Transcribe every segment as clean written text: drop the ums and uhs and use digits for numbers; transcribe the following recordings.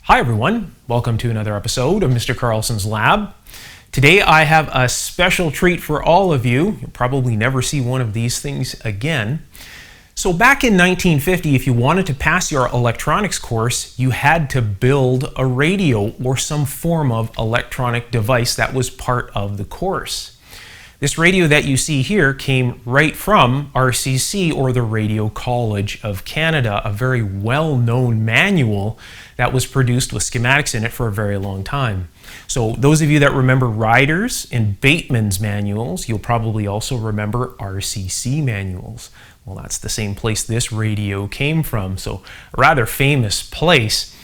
Hi everyone, welcome to another episode of Mr. Carlson's Lab. Today I have a special treat for all of you. You'll probably never see one of these things again. So back in 1950, if you wanted to pass your electronics course, you had to build a radio or some form of electronic device that was part of the course. This radio that you see here came right from RCC, or the Radio College of Canada, a very well-known manual that was produced with schematics in it for a very long time. So those of you that remember Riders and Bateman's manuals, you'll probably also remember RCC manuals. Well, that's the same place this radio came from, so a rather famous place.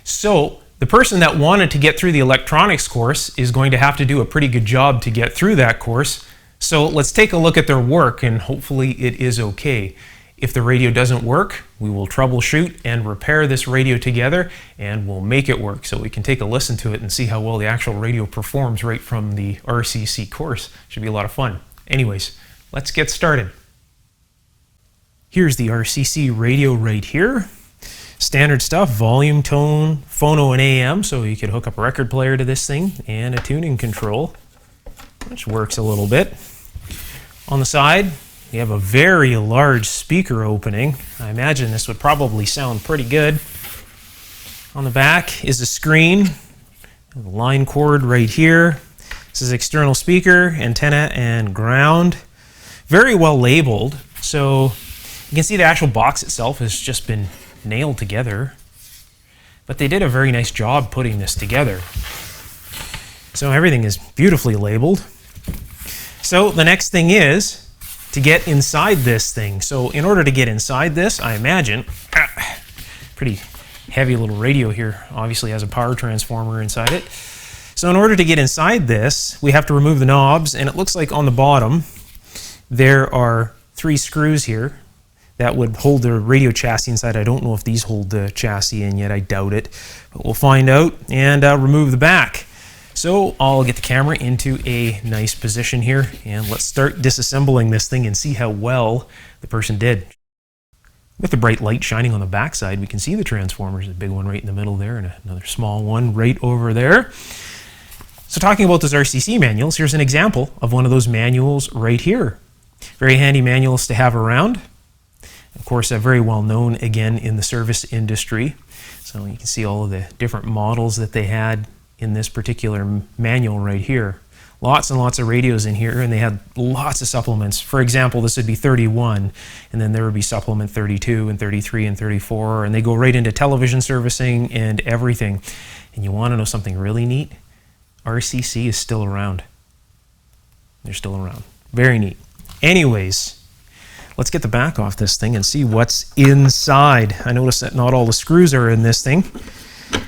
So the person that wanted to get through the electronics course is going to have to do a pretty good job to get through that course. So let's take a look at their work, and hopefully it is okay. If the radio doesn't work, we will troubleshoot and repair this radio together, and we'll make it work so we can take a listen to it and see how well the actual radio performs right from the RCC course. Should be a lot of fun. Anyways, let's get started. Here's the RCC radio right here. Standard stuff, volume, tone, phono, and AM, so you could hook up a record player to this thing, and a tuning control, which works a little bit. On the side, you have a very large speaker opening. I imagine this would probably sound pretty good. On the back is a screen, a line cord right here. This is external speaker, antenna, and ground. Very well labeled, so you can see the actual box itself has just been nailed together, but they did a very nice job putting this together. So everything is beautifully labeled. So the next thing is to get inside this thing. So in order to get inside this, I imagine, pretty heavy little radio here, obviously has a power transformer inside it. So in order to get inside this, we have to remove the knobs, and it looks like on the bottom there are 3 screws here that would hold the radio chassis inside. I don't know if these hold the chassis in yet, I doubt it, but we'll find out, and remove the back. So I'll get the camera into a nice position here, and let's start disassembling this thing and see how well the person did. With the bright light shining on the back side, we can see the transformers, a big one right in the middle there, and another small one right over there. So talking about those RCC manuals, here's an example of one of those manuals right here. Very handy manuals to have around. Of course, very well known again in the service industry. So you can see all of the different models that they had in this particular manual right here. Lots and lots of radios in here, and they had lots of supplements. For example, this would be 31, and then there would be supplement 32 and 33 and 34, and they go right into television servicing and everything. And you want to know something really neat? RCC is still around. They're still around. Very neat. Anyways, let's get the back off this thing and see what's inside. I noticed that not all the screws are in this thing,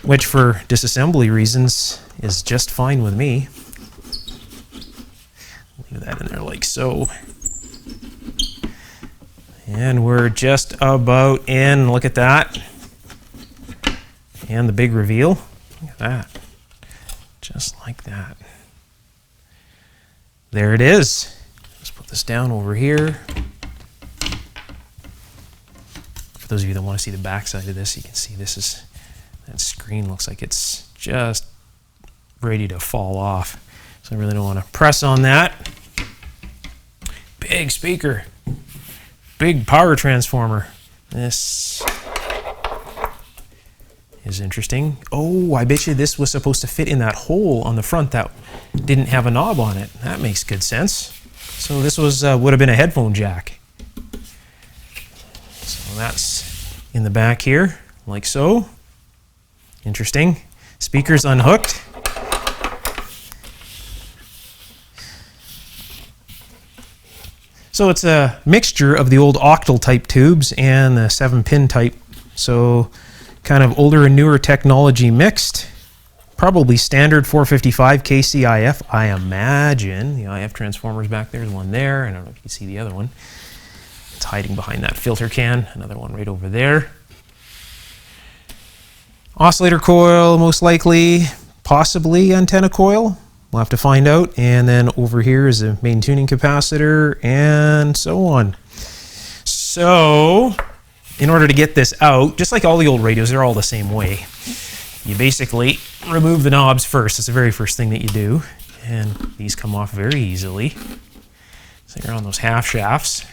which for disassembly reasons is just fine with me. Leave that in there like so. And we're just about in. Look at that. And the big reveal. Look at that. Just like that. There it is. Let's put this down over here. For those of you that want to see the back side of this, you can see this is, that screen looks like it's just ready to fall off. So I really don't want to press on that. Big speaker, big power transformer. This is interesting. Oh, I bet you this was supposed to fit in that hole on the front that didn't have a knob on it. That makes good sense. So this was would have been a headphone jack. So that's in the back here, like so. Interesting. Speakers unhooked. So it's a mixture of the old octal type tubes and the 7-pin type. So kind of older and newer technology mixed. Probably standard 455 KCIF, I imagine. The IF transformers back there, there's one there. I don't know if you can see the other one. It's hiding behind that filter can. Another one right over there. Oscillator coil, most likely, possibly antenna coil. We'll have to find out. And then over here is a main tuning capacitor and so on. So in order to get this out, just like all the old radios, they're all the same way. you basically remove the knobs first. It's the very first thing that you do. And these come off very easily. So you're on those half shafts.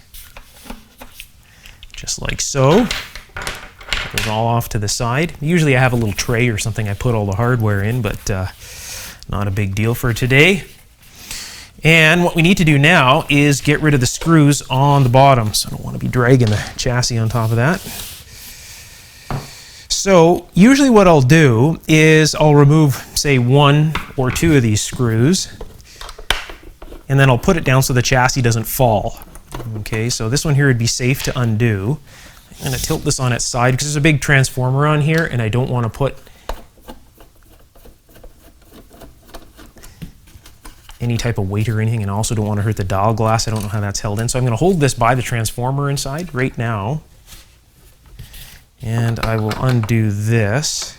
Just like so. Put those all off to the side. Usually I have a little tray or something I put all the hardware in, but not a big deal for today. And what we need to do now is get rid of the screws on the bottom. So I don't want to be dragging the chassis on top of that. So usually what I'll do is I'll remove, say, 1 or 2 of these screws, and then I'll put it down so the chassis doesn't fall. Okay, so this one here would be safe to undo. I'm going to tilt this on its side because there's a big transformer on here, and I don't want to put any type of weight or anything, and I also don't want to hurt the dial glass. I don't know how that's held in. So I'm going to hold this by the transformer inside right now. And I will undo this.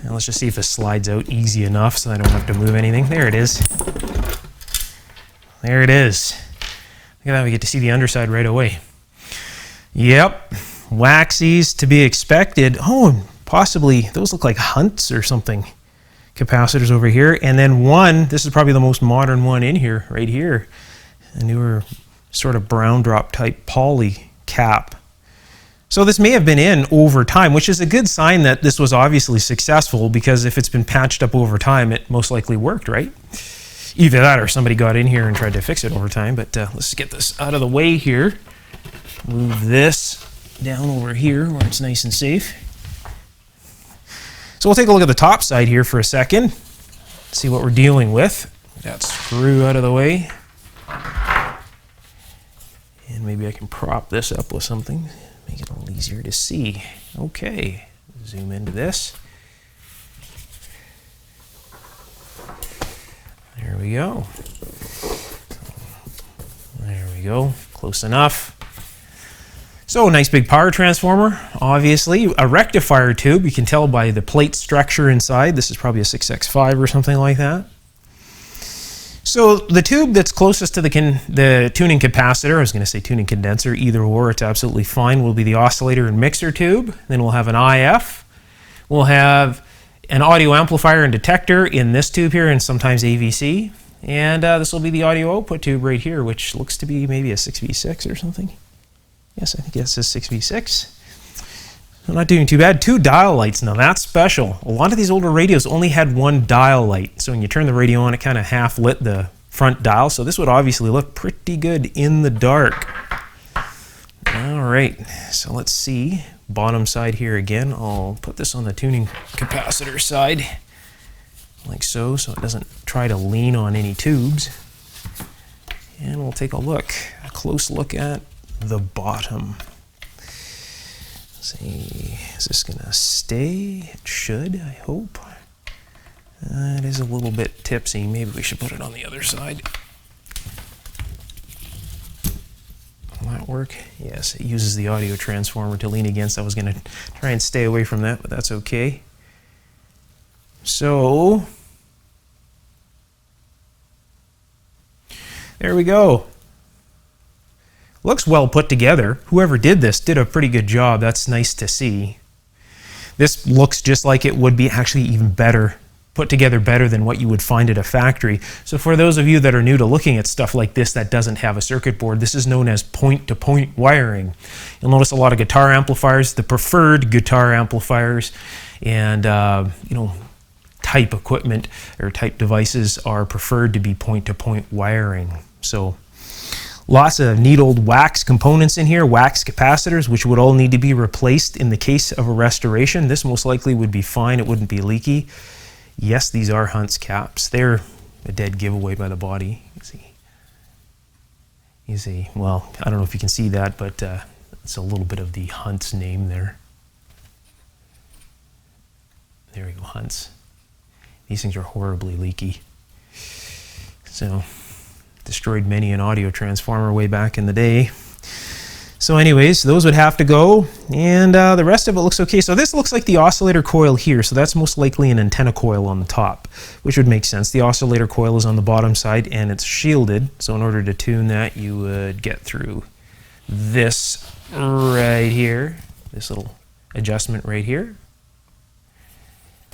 Now let's just see if this slides out easy enough so I don't have to move anything. There it is. There it is. Look at that, we get to see the underside right away. Yep, waxies to be expected. Oh, and possibly those look like Hunts or something. Capacitors over here, and then one, this is probably the most modern one in here, right here. A newer sort of brown drop type poly cap. So this may have been in over time, which is a good sign that this was obviously successful, because if it's been patched up over time, it most likely worked, right? Either that or somebody got in here and tried to fix it over time, but let's get this out of the way here. Move this down over here where it's nice and safe. So we'll take a look at the top side here for a second, see what we're dealing with. That screw out of the way. And maybe I can prop this up with something, make it a little easier to see. Okay, zoom into this. There we go. There we go, close enough. So a nice big power transformer, obviously. A rectifier tube, you can tell by the plate structure inside. This is probably a 6X5 or something like that. So the tube that's closest to the tuning capacitor, I was going to say tuning condenser, either or, it's absolutely fine, will be the oscillator and mixer tube. Then we'll have an IF. We'll have an audio amplifier and detector in this tube here, and sometimes AVC. And this will be the audio output tube right here, which looks to be maybe a 6V6 or something. Yes, I think it says 6V6. I'm not doing too bad. 2 dial lights, now that's special. A lot of these older radios only had 1 dial light. So when you turn the radio on, it kind of half lit the front dial. So this would obviously look pretty good in the dark. All right, so let's see. Bottom side here again. I'll put this on the tuning capacitor side, like so it doesn't try to lean on any tubes. And we'll take a look, a close look at the bottom. Let's see, is this gonna stay? It should, I hope. It is a little bit tipsy. Maybe we should put it on the other side. Will that work? Yes, it uses the audio transformer to lean against. I was gonna try and stay away from that, but that's okay. So, there we go. Looks well put together. Whoever did this did a pretty good job. That's nice to see. This looks just like it would be, actually even better, put together better than what you would find at a factory. So for those of you that are new to looking at stuff like this that doesn't have a circuit board, this is known as point-to-point wiring. You'll notice a lot of guitar amplifiers, the preferred guitar amplifiers, and type equipment or type devices are preferred to be point-to-point wiring. So lots of neat old wax components in here, wax capacitors, which would all need to be replaced in the case of a restoration. This most likely would be fine. It wouldn't be leaky. Yes, these are Hunt's caps. They're a dead giveaway by the body. You see, well, I don't know if you can see that, but it's a little bit of the Hunt's name there. There we go, Hunt's. These things are horribly leaky. So, destroyed many an audio transformer way back in the day. So anyways, those would have to go, and the rest of it looks okay. So this looks like the oscillator coil here, so that's most likely an antenna coil on the top, which would make sense. The oscillator coil is on the bottom side, and it's shielded, so in order to tune that, you would get through this right here, this little adjustment right here.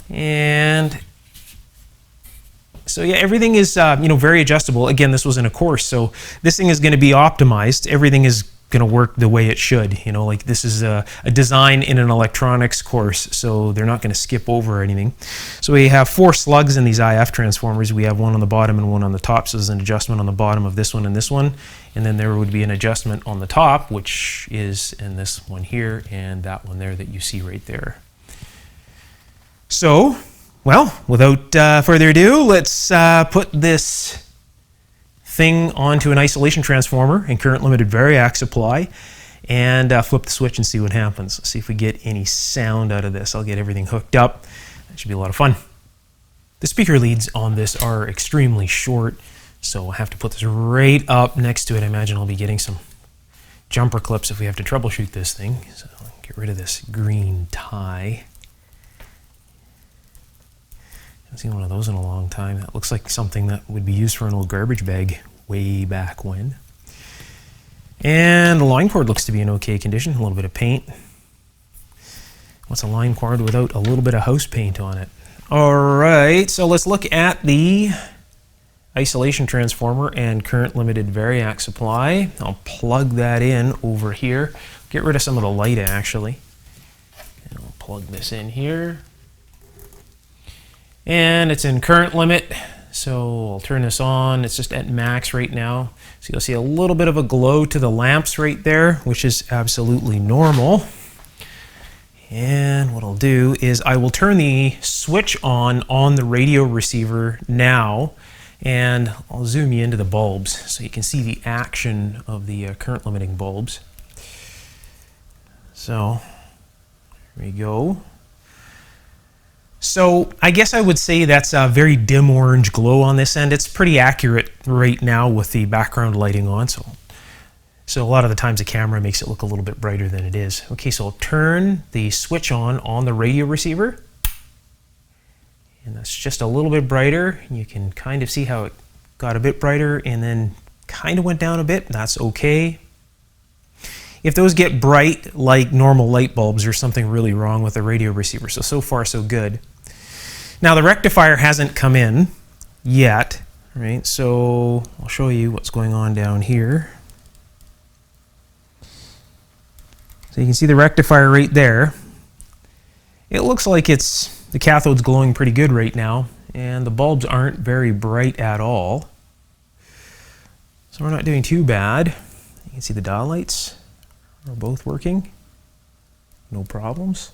And so yeah, everything is very adjustable. Again, this was in a course, so this thing is going to be optimized. Everything is going to work the way it should. Like this is a design in an electronics course, so they're not going to skip over anything. So we have 4 slugs in these IF transformers. We have one on the bottom and one on the top, so there's an adjustment on the bottom of this one and this one, and then there would be an adjustment on the top, which is in this one here and that one there that you see right there. So, well, without further ado, let's put this thing onto an isolation transformer and current limited variac supply, and flip the switch and see what happens. Let's see if we get any sound out of this. I'll get everything hooked up. That should be a lot of fun. The speaker leads on this are extremely short, so I have to put this right up next to it. I imagine I'll be getting some jumper clips if we have to troubleshoot this thing. So I'll get rid of this green tie. I haven't seen one of those in a long time. That looks like something that would be used for an old garbage bag way back when. And the line cord looks to be in okay condition. A little bit of paint. What's a line cord without a little bit of house paint on it? Alright, so let's look at the isolation transformer and current limited variac supply. I'll plug that in over here. Get rid of some of the light actually. And I'll plug this in here. And it's in current limit, so I'll turn this on. It's just at max right now. So you'll see a little bit of a glow to the lamps right there, which is absolutely normal. And what I'll do is I will turn the switch on the radio receiver now, and I'll zoom you into the bulbs so you can see the action of the current limiting bulbs. So, there we go. So I guess I would say that's a very dim orange glow on this end. It's pretty accurate right now with the background lighting on. So a lot of the times the camera makes it look a little bit brighter than it is. Okay, so I'll turn the switch on the radio receiver. And that's just a little bit brighter. You can kind of see how it got a bit brighter and then kind of went down a bit. That's okay. If those get bright like normal light bulbs, there's something really wrong with the radio receiver. So far so good. Now the rectifier hasn't come in yet, right? So I'll show you what's going on down here. So you can see the rectifier right there. It looks like the cathode's glowing pretty good right now, and the bulbs aren't very bright at all. So we're not doing too bad. You can see the dial lights are both working, no problems.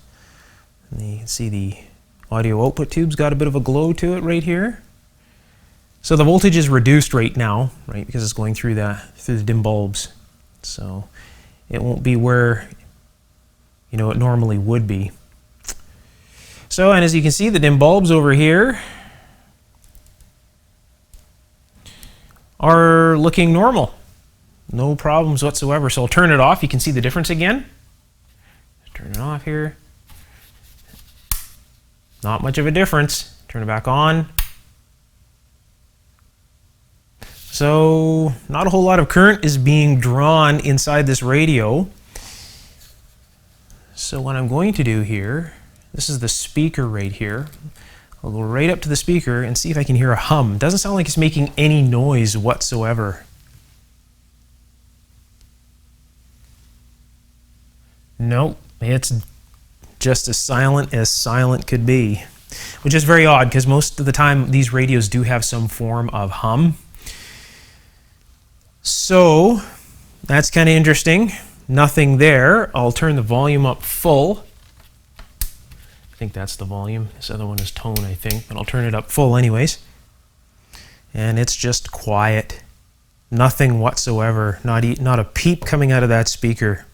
And you can see the audio output tube's got a bit of a glow to it right here. So the voltage is reduced right now, right, because it's going through the dim bulbs. So it won't be where it normally would be. So, and as you can see, the dim bulbs over here are looking normal. No problems whatsoever. So I'll turn it off. You can see the difference again. Turn it off here. Not much of a difference. Turn it back on. So not a whole lot of current is being drawn inside this radio. So what I'm going to do here, this is the speaker right here. I'll go right up to the speaker and see if I can hear a hum. It doesn't sound like it's making any noise whatsoever. Nope, it's just as silent could be, which is very odd because most of the time these radios do have some form of hum. So that's kind of interesting. Nothing there. I'll turn the volume up full. I think that's the volume. This other one is tone, I think, but I'll turn it up full anyways. And it's just quiet. Nothing whatsoever. Not a peep coming out of that speaker.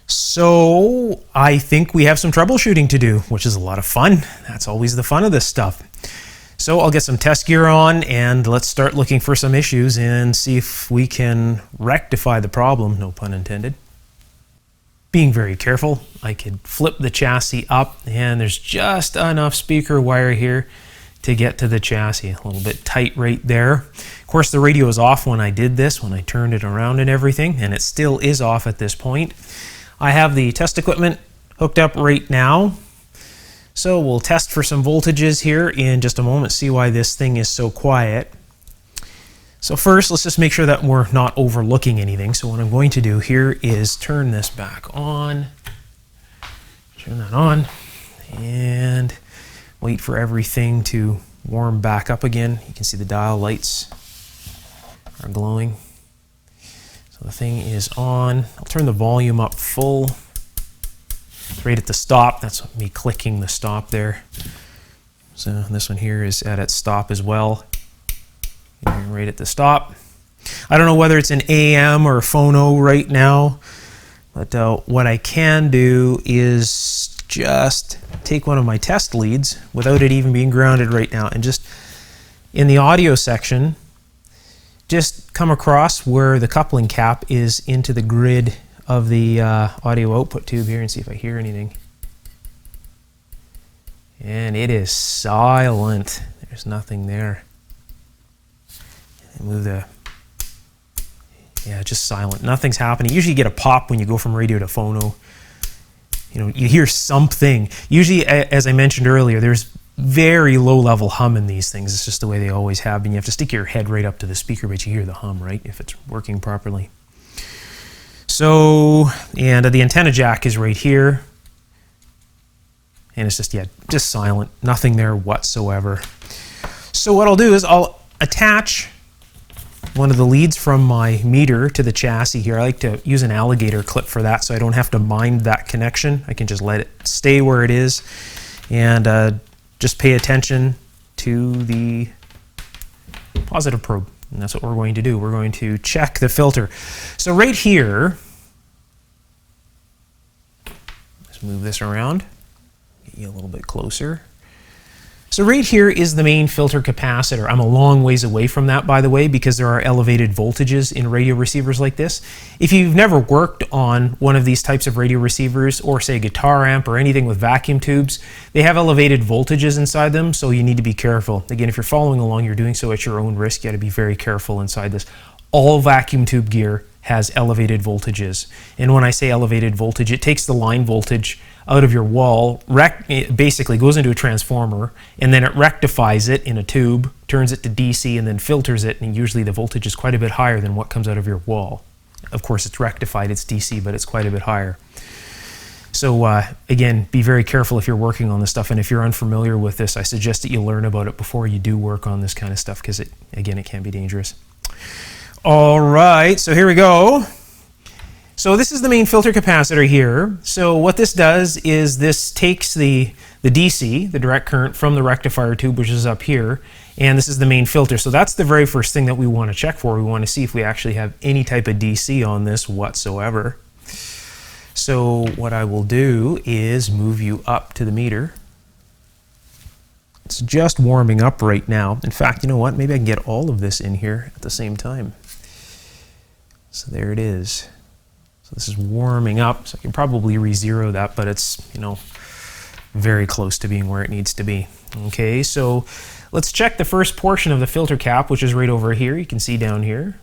So I think we have some troubleshooting to do, which is a lot of fun. That's always the fun of this stuff. So I'll get some test gear on and let's start looking for some issues and see if we can rectify the problem, no pun intended. Being very careful, I could flip the chassis up and there's just enough speaker wire here to get to the chassis. A little bit tight right there. Of course, the radio is off when I did this, when I turned it around and everything, and it still is off at this point. I have the test equipment hooked up right now. So we'll test for some voltages here in just a moment, see why this thing is so quiet. So first, let's just make sure that we're not overlooking anything. So what I'm going to do here is turn this back on, turn that on, and wait for everything to warm back up again. You can see the dial lights are glowing. So the thing is on. I'll turn the volume up full. Right at the stop, that's me clicking the stop there. So this one here is at its stop as well. Right at the stop. I don't know whether it's an AM or a phono right now, but what I can do is just take one of my test leads without it even being grounded right now and just in the audio section, just come across where the coupling cap is into the grid of the audio output tube here and see if I hear anything. And it is silent. There's nothing there. And move the, yeah, just silent. Nothing's happening. Usually you get a pop when you go from radio to phono. You know, you hear something. Usually, as I mentioned earlier, there's very low level hum in these things. It's just the way they always have been. You have to stick your head right up to the speaker, but you hear the hum, right, if it's working properly. So, and the antenna jack is right here. And it's just, yeah, just silent. Nothing there whatsoever. So what I'll do is I'll attach one of the leads from my meter to the chassis here. I like to use an alligator clip for that so I don't have to mind that connection. I can just let it stay where it is and just pay attention to the positive probe. And that's what we're going to do. We're going to check the filter. So right here, let's move this around, get you a little bit closer. So right here is the main filter capacitor. I'm a long ways away from that, by the way, because there are elevated voltages in radio receivers like this. If you've never worked on one of these types of radio receivers, or say a guitar amp or anything with vacuum tubes, they have elevated voltages inside them, so you need to be careful. Again, if you're following along, you're doing so at your own risk. You got to be very careful inside this. All vacuum tube gear has elevated voltages. And when I say elevated voltage, it takes the line voltage out of your wall, it basically goes into a transformer, and then it rectifies it in a tube, turns it to DC, and then filters it, and usually the voltage is quite a bit higher than what comes out of your wall. Of course, it's rectified, it's DC, but it's quite a bit higher. So again, be very careful if you're working on this stuff, and if you're unfamiliar with this, I suggest that you learn about it before you do work on this kind of stuff, because again, it can be dangerous. All right, so here we go. So this is the main filter capacitor here. So what this does is this takes the DC, the direct current, from the rectifier tube, which is up here, and this is the main filter. So that's the very first thing that we want to check for. We want to see if we actually have any type of DC on this whatsoever. So what I will do is move you up to the meter. It's just warming up right now. In fact, you know what? Maybe I can get all of this in here at the same time. So there it is. So this is warming up, so I can probably re-zero that, but it's, you know, very close to being where it needs to be. Okay, so let's check the first portion of the filter cap, which is right over here. You can see down here.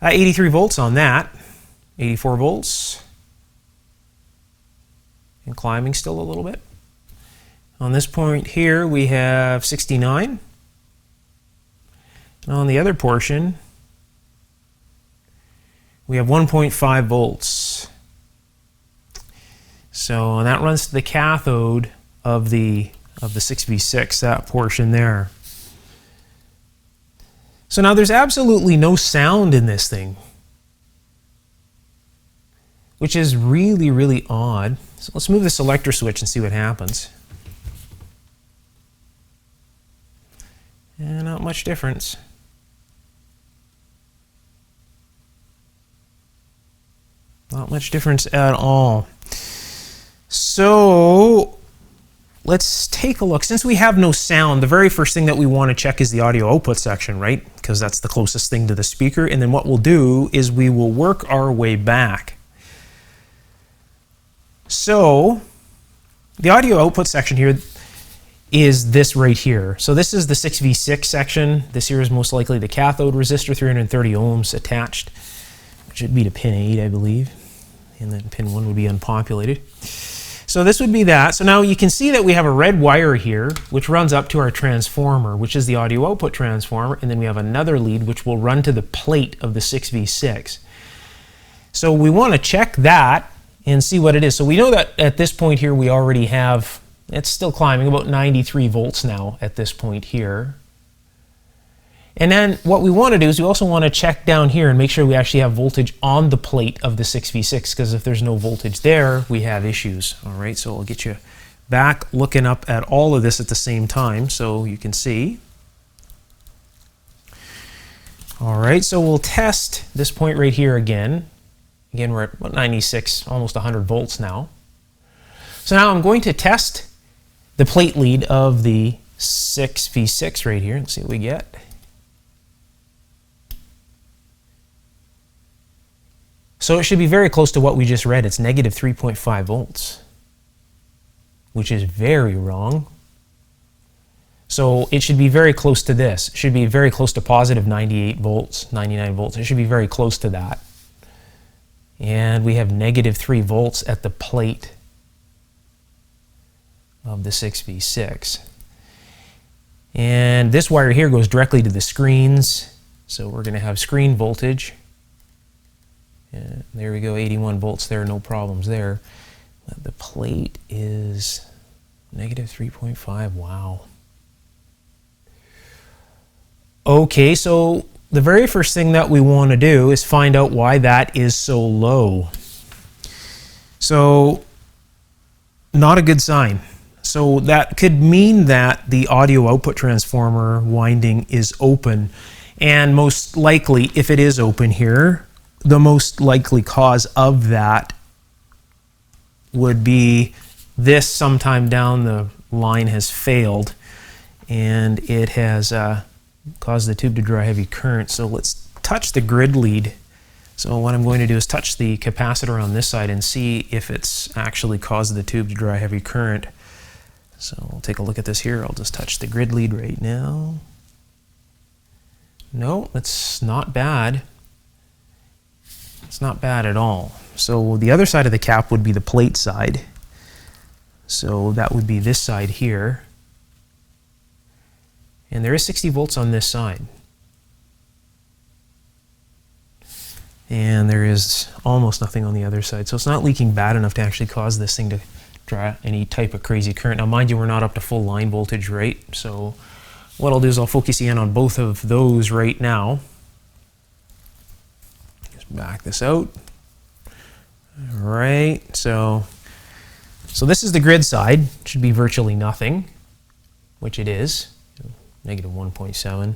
83 volts on that, 84 volts, and climbing still a little bit. On this point here, we have 69. And on the other portion, we have 1.5 volts. So and that runs to the cathode of the 6V6, that portion there. So now there's absolutely no sound in this thing, which is really, really odd. So let's move the selector switch and see what happens. And not much difference. Not much difference at all. So let's take a look. Since we have no sound, the very first thing that we want to check is the audio output section, right? Because that's the closest thing to the speaker. And then what we'll do is we will work our way back. So the audio output section here is this right here. So this is the 6v6 section. This here is most likely the cathode resistor, 330 ohms attached, which would be to pin 8, I believe. And then pin 1 would be unpopulated. So this would be that. So now you can see that we have a red wire here, which runs up to our transformer, which is the audio output transformer. And then we have another lead, which will run to the plate of the 6v6. So we want to check that and see what it is. So we know that at this point here, we already have, it's still climbing, about 93 volts now at this point here. And then what we want to do is we also want to check down here and make sure we actually have voltage on the plate of the 6v6, because if there's no voltage there, we have issues. All right, so I'll get you back looking up at all of this at the same time so you can see. All right, so we'll test this point right here again. Again, we're at about 96, almost 100 volts now. So now I'm going to test the plate lead of the 6v6 right here and see what we get. So it should be very close to what we just read. It's negative 3.5 volts, which is very wrong. So it should be very close to this. It should be very close to positive 98 volts, 99 volts. It should be very close to that. And we have negative 3 volts at the plate of the 6v6. And this wire here goes directly to the screens. So we're going to have screen voltage. And there we go, 81 volts there, no problems there. The plate is negative 3.5, wow. Okay, so the very first thing that we want to do is find out why that is so low. So, not a good sign. So that could mean that the audio output transformer winding is open. And most likely, if it is open here, the most likely cause of that would be this sometime down the line has failed and it has caused the tube to draw heavy current. So let's touch the grid lead. So what I'm going to do is touch the capacitor on this side and see if it's actually caused the tube to draw heavy current. So we'll take a look at this here. I'll just touch the grid lead right now. No, it's not bad. It's not bad at all. So the other side of the cap would be the plate side. So that would be this side here. And there is 60 volts on this side. And there is almost nothing on the other side. So it's not leaking bad enough to actually cause this thing to draw any type of crazy current. Now mind you, we're not up to full line voltage, right? So what I'll do is I'll focus you in on both of those right now. Back this out. All right, so this is the grid side. It should be virtually nothing, which it is, negative 1.7.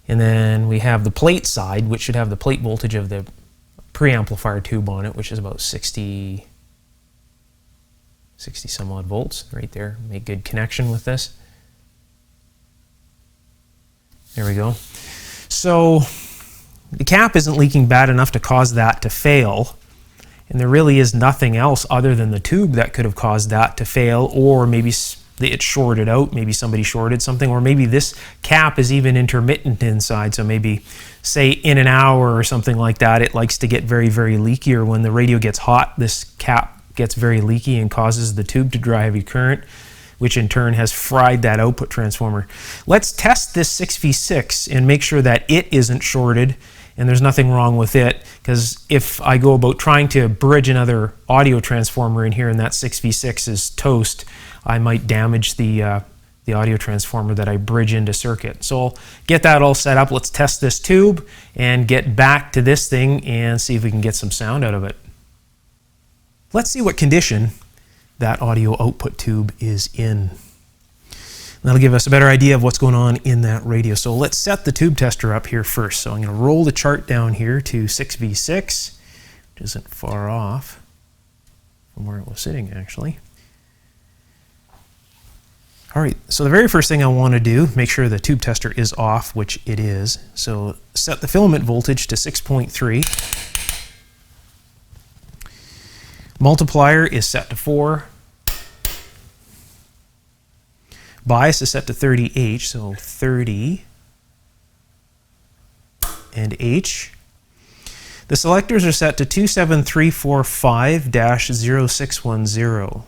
And then we have the plate side, which should have the plate voltage of the preamplifier tube on it, which is about 60 some odd volts right there. Make good connection with this. There we go. So the cap isn't leaking bad enough to cause that to fail, and there really is nothing else other than the tube that could have caused that to fail, or maybe it shorted out, maybe somebody shorted something, or maybe this cap is even intermittent inside, so maybe say in an hour or something like that it likes to get very, very leaky, or when the radio gets hot this cap gets very leaky and causes the tube to draw heavy current, which in turn has fried that output transformer. Let's test this 6v6 and make sure that it isn't shorted and there's nothing wrong with it, because if I go about trying to bridge another audio transformer in here and that 6v6 is toast, I might damage the audio transformer that I bridge into circuit. So I'll get that all set up. Let's test this tube and get back to this thing and see if we can get some sound out of it. Let's see what condition that audio output tube is in. That'll give us a better idea of what's going on in that radio. So let's set the tube tester up here first. So I'm going to roll the chart down here to 6v6, which isn't far off from where it was sitting actually. All right, so the very first thing I want to do, make sure the tube tester is off, which it is. So set the filament voltage to 6.3. Multiplier is set to 4. Bias is set to 30H, so 30 and H. The selectors are set to 27345-0610.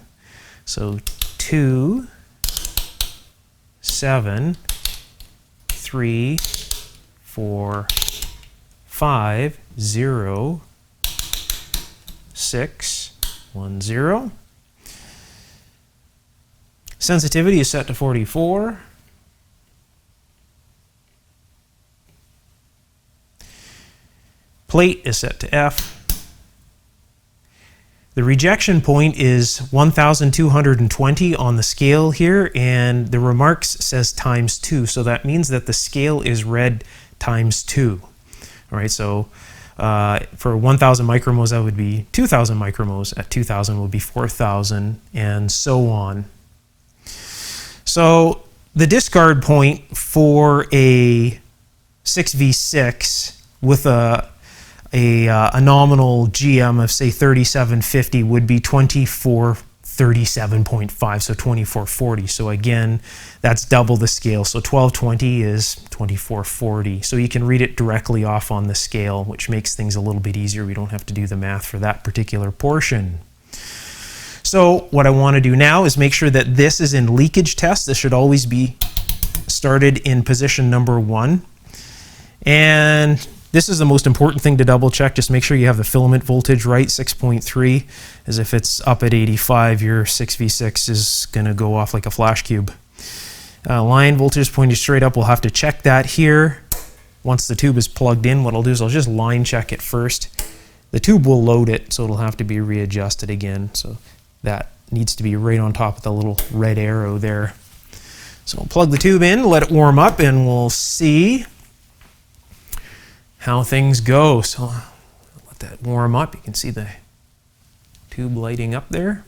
So 2, 7, 3, 4, 5, 0, 6, 1, 0. Sensitivity is set to 44. Plate is set to F. The rejection point is 1220 on the scale here, and the remarks says times 2, so that means that the scale is read times 2. All right, so for 1000 micromos that would be 2000 micromos, at 2000 would be 4000, and so on. So the discard point for a 6v6 with a nominal GM of say 3750 would be 2437.5, so 2440. So again, that's double the scale. So 1220 is 2440. So you can read it directly off on the scale, which makes things a little bit easier. We don't have to do the math for that particular portion. So what I want to do now is make sure that this is in leakage test. This should always be started in position number 1. And this is the most important thing to double check. Just make sure you have the filament voltage right, 6.3, as if it's up at 85, your 6v6 is going to go off like a flash cube. Line voltage pointing straight up, we'll have to check that here. Once the tube is plugged in, what I'll do is I'll just line check it first. The tube will load it, so it'll have to be readjusted again. So that needs to be right on top of the little red arrow there. So we'll plug the tube in, let it warm up, and we'll see how things go. So let that warm up. You can see the tube lighting up there.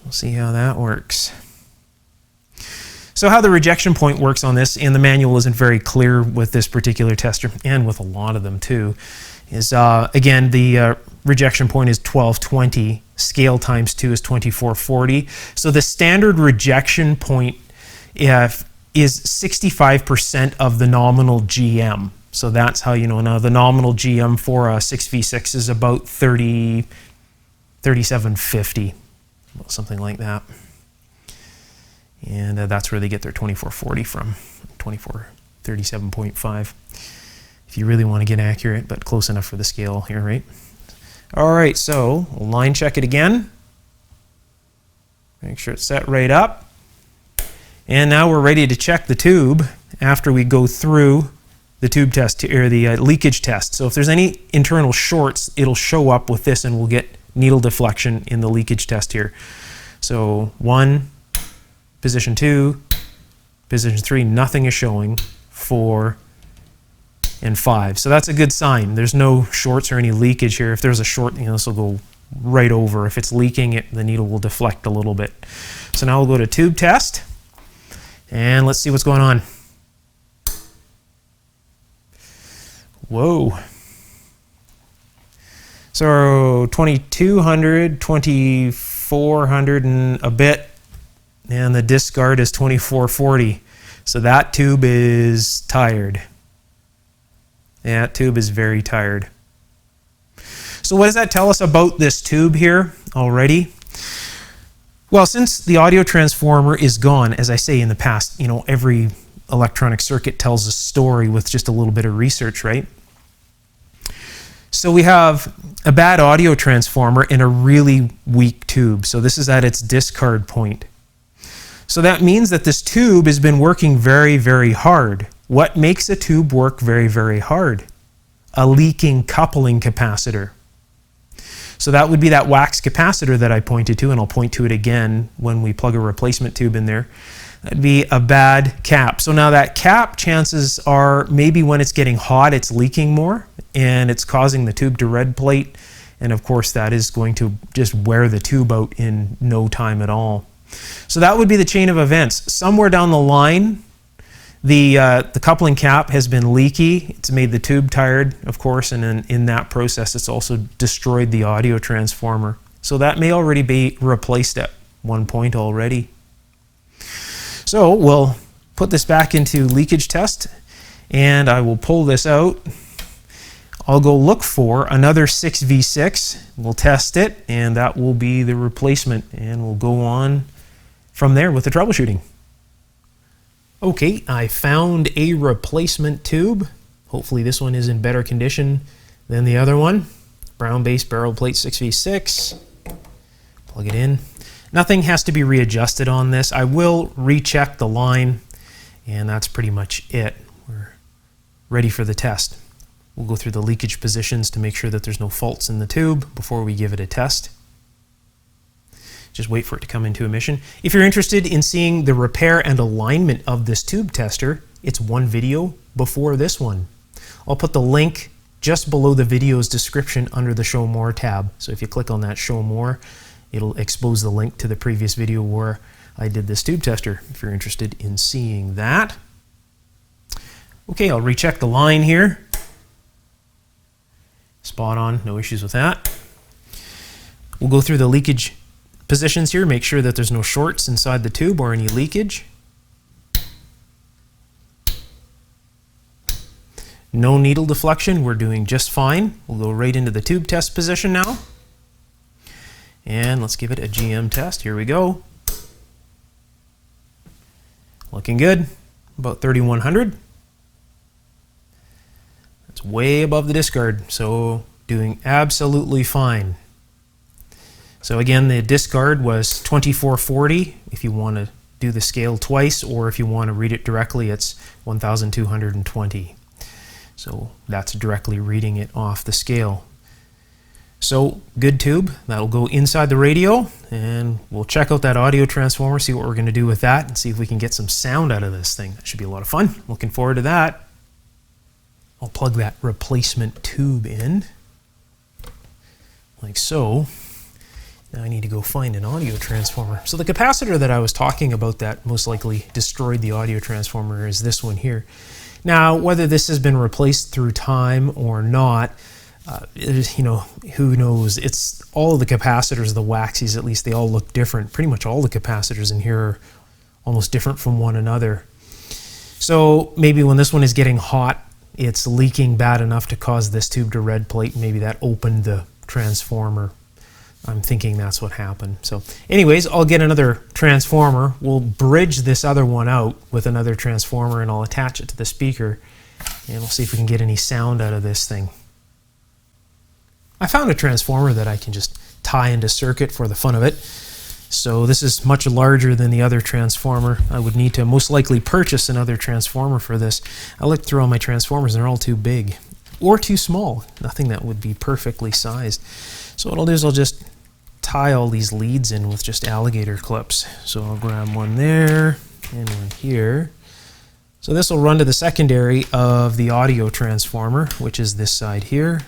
We'll see how that works. So how the rejection point works on this, and the manual isn't very clear with this particular tester, and with a lot of them too, is again the rejection point is 1220. Scale times 2 is 2440. So the standard rejection point is 65% of the nominal GM. So that's how you know. Now the nominal GM for a 6v6 is about 3750, something like that. And that's where they get their 2440 from, 2437.5. If you really want to get accurate, but close enough for the scale here, right? All right, so we'll line check it again. Make sure it's set right up. And now we're ready to check the tube after we go through the tube test, or the leakage test. So if there's any internal shorts, it'll show up with this, and we'll get needle deflection in the leakage test here. So 1, position 2, position 3, nothing is showing. 4 and 5. So that's a good sign. There's no shorts or any leakage here. If there's a short, this will go right over. If it's leaking, the needle will deflect a little bit. So now we'll go to tube test. And let's see what's going on. Whoa. So 2200, 2400 and a bit, and the discard is 2440. So that tube is tired. Yeah, that tube is very tired. So what does that tell us about this tube here already? Well, since the audio transformer is gone, as I say in the past, every electronic circuit tells a story with just a little bit of research, right? So we have a bad audio transformer and a really weak tube. So this is at its discard point. So that means that this tube has been working very, very hard. What makes a tube work very, very hard? A leaking coupling capacitor. So that would be that wax capacitor that I pointed to, and I'll point to it again when we plug a replacement tube in there. That'd be a bad cap. So now that cap, chances are maybe when it's getting hot, it's leaking more, and it's causing the tube to red plate, And of course that is going to just wear the tube out in no time at all. So that would be the chain of events. Somewhere down the line, the coupling cap has been leaky. It's made the tube tired, of course, and in that process it's also destroyed the audio transformer. So that may already be replaced at one point already. So we'll put this back into leakage test, and I will pull this out. I'll go look for another 6V6. We'll test it, and that will be the replacement, and we'll go on from there with the troubleshooting. Okay, I found a replacement tube. Hopefully this one is in better condition than the other one. Brown base barrel plate 6V6. Plug it in. Nothing has to be readjusted on this. I will recheck the line, and that's pretty much it. We're ready for the test. We'll go through the leakage positions to make sure that there's no faults in the tube before we give it a test. Just wait for it to come into emission. If you're interested in seeing the repair and alignment of this tube tester, it's one video before this one. I'll put the link just below the video's description under the Show More tab. So if you click on that Show More, it'll expose the link to the previous video where I did this tube tester, if you're interested in seeing that. Okay, I'll recheck the line here. Spot on, no issues with that. We'll go through the leakage positions here, make sure that there's no shorts inside the tube or any leakage. No needle deflection, we're doing just fine. We'll go right into the tube test position now. And let's give it a GM test. Here we go. Looking good, about 3100. That's way above the discard, so doing absolutely fine. So again, the discard was 2440 if you want to do the scale twice, or if you want to read it directly, it's 1220. So that's directly reading it off the scale. So good tube, that'll go inside the radio, and we'll check out that audio transformer, see what we're going to do with that, and see if we can get some sound out of this thing. That should be a lot of fun. Looking forward to that. I'll plug that replacement tube in, like so. Now I need to go find an audio transformer. So the capacitor that I was talking about that most likely destroyed the audio transformer is this one here. Now, whether this has been replaced through time or not, you know, who knows? It's all of the capacitors, the waxies at least, they all look different. Pretty much all the capacitors in here are almost different from one another. So maybe when this one is getting hot, it's leaking bad enough to cause this tube to red plate. Maybe that opened the transformer. I'm thinking that's what happened. So anyways, I'll get another transformer. We'll bridge this other one out with another transformer, and I'll attach it to the speaker, and we'll see if we can get any sound out of this thing. I found a transformer that I can just tie into circuit for the fun of it. So this is much larger than the other transformer. I would need to most likely purchase another transformer for this. I looked through all my transformers and they're all too big or too small. Nothing that would be perfectly sized. So what I'll do is I'll just tie all these leads in with just alligator clips. So I'll grab one there and one here. So this will run to the secondary of the audio transformer, which is this side here.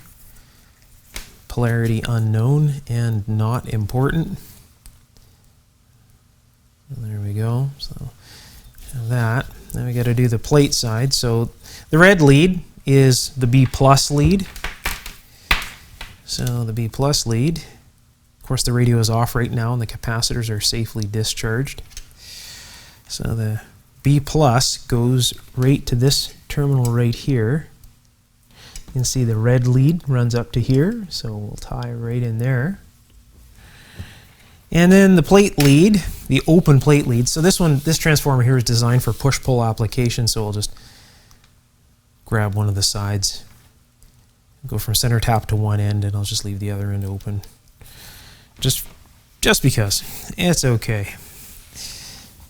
Polarity unknown and not important. There we go. So that. Then we got to do the plate side. So the red lead is the B plus lead. So the B plus lead. Of course, the radio is off right now and the capacitors are safely discharged. So the B plus goes right to this terminal right here. You can see the red lead runs up to here, so we'll tie right in there. And then the plate lead, the open plate lead. So this transformer here is designed for push-pull application, so I'll just grab one of the sides, go from center tap to one end, and I'll just leave the other end open. Just because. It's okay.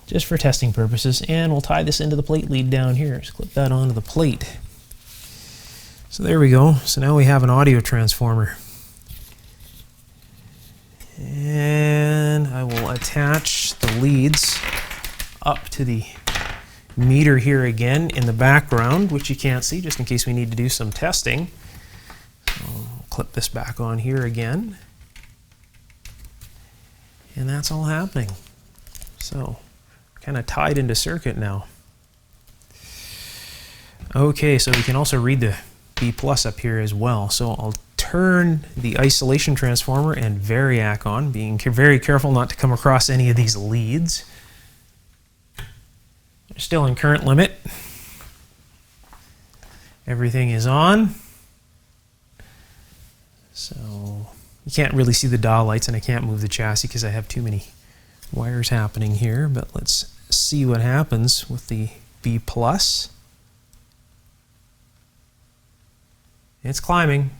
Just for testing purposes. And we'll tie this into the plate lead down here. Just clip that onto the plate. So there we go. So now we have an audio transformer. And I will attach the leads up to the meter here again in the background, which you can't see, just in case we need to do some testing. So I'll clip this back on here again. And that's all happening. So, kind of tied into circuit now. Okay, so we can also read the B plus up here as well. So I'll turn the isolation transformer and variac on, being very careful not to come across any of these leads. They're still in current limit. Everything is on. So you can't really see the dial lights, and I can't move the chassis because I have too many wires happening here, but let's see what happens with the B plus. It's climbing.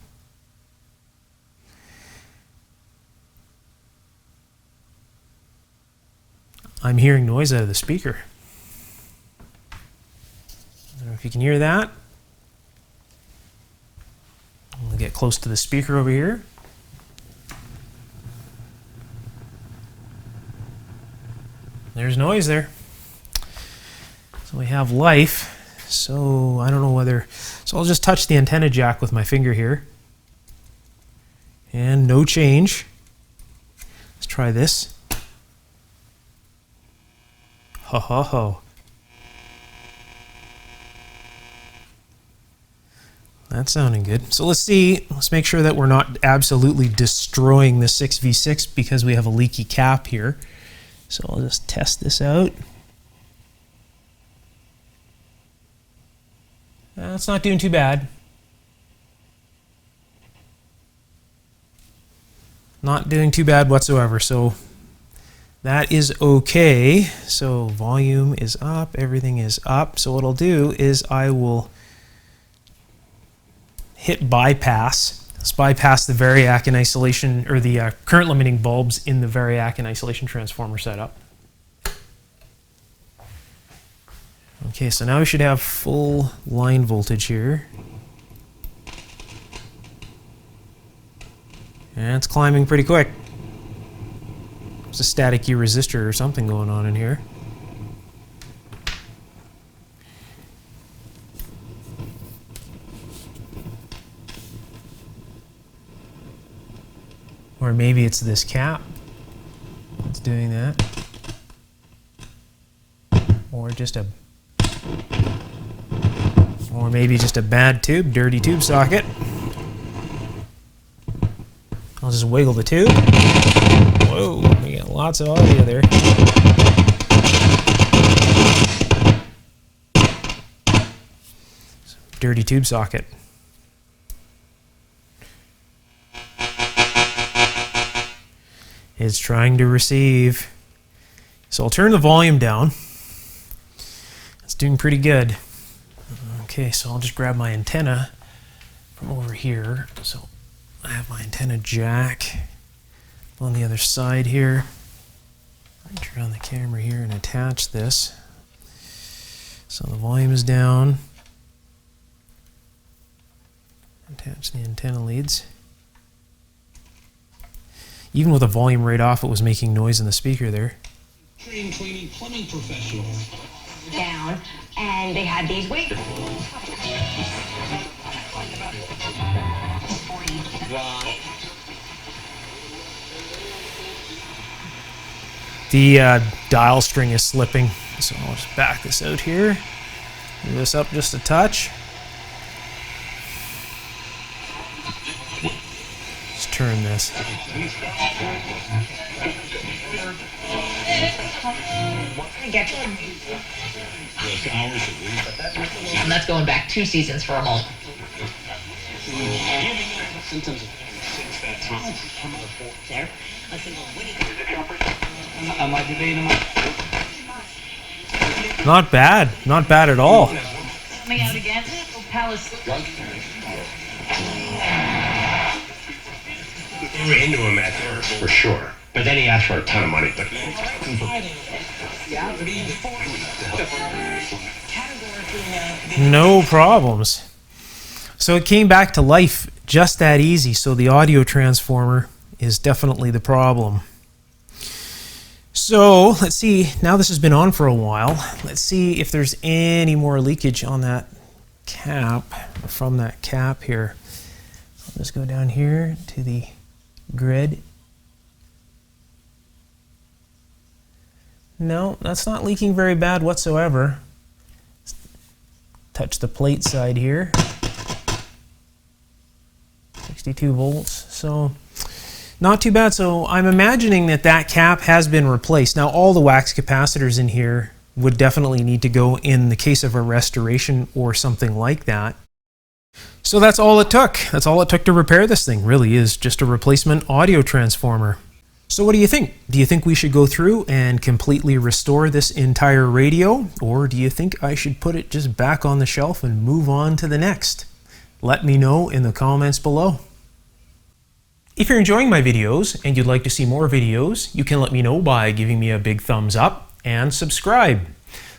I'm hearing noise out of the speaker. I don't know if you can hear that. I'll get close to the speaker over here. There's noise there. So we have life. So I don't know whether, so I'll just touch the antenna jack with my finger here. And no change. Let's try this. Ho ho ho. That's sounding good. So let's see, let's make sure that we're not absolutely destroying the 6v6 because we have a leaky cap here. So I'll just test this out. It's not doing too bad. Not doing too bad whatsoever. So that is okay. So volume is up, everything is up. So what I'll do is I will hit bypass. Let's bypass the variac and isolation, or the current limiting bulbs in the variac and isolation transformer setup. Okay, so now we should have full line voltage here. And it's climbing pretty quick. There's a static E resistor or something going on in here. Or maybe it's this cap that's doing that. Or maybe just a bad tube, dirty tube socket. I'll just wiggle the tube. Whoa, we got lots of audio there. Dirty tube socket. It's trying to receive. So I'll turn the volume down. It's doing pretty good. Okay, so I'll just grab my antenna from over here. So I have my antenna jack on the other side here. I turn on the camera here and attach this. So the volume is down. Attach the antenna leads. Even with the volume right off, it was making noise in the speaker there. Cleaning plumbing professionals. Down, and they had these weight. The dial string is slipping, so I'll just back this out here. Move this up just a touch. Let's turn this. And that's going back 2 seasons for a moment. Not bad. Not bad at all. Coming out again. Palace. We were into him at first, for sure. But then he asked for a ton of money. But no problems. So it came back to life just that easy. So the audio transformer is definitely the problem. So let's see, now this has been on for a while. Let's see if there's any more leakage on that cap, from that cap here. I'll Let's go down here to the grid. No, that's not leaking very bad whatsoever. Touch the plate side here. 62 volts, so not too bad. So I'm imagining that that cap has been replaced. Now all the wax capacitors in here would definitely need to go in the case of a restoration or something like that. So that's all it took. That's all it took to repair this thing. Really is just a replacement audio transformer. So what do you think? Do you think we should go through and completely restore this entire radio? Or do you think I should put it just back on the shelf and move on to the next? Let me know in the comments below. If you're enjoying my videos and you'd like to see more videos, you can let me know by giving me a big thumbs up and subscribe.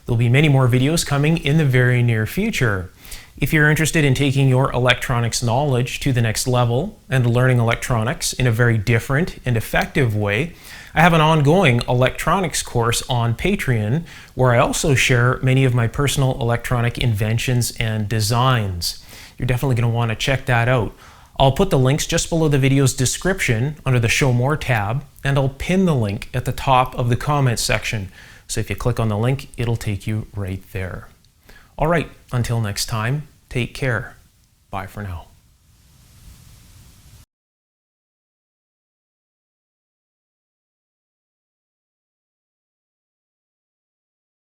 There'll be many more videos coming in the very near future. If you're interested in taking your electronics knowledge to the next level and learning electronics in a very different and effective way, I have an ongoing electronics course on Patreon where I also share many of my personal electronic inventions and designs. You're definitely going to want to check that out. I'll put the links just below the video's description under the Show More tab, and I'll pin the link at the top of the comments section. So if you click on the link, it'll take you right there. All right, until next time, take care. Bye for now.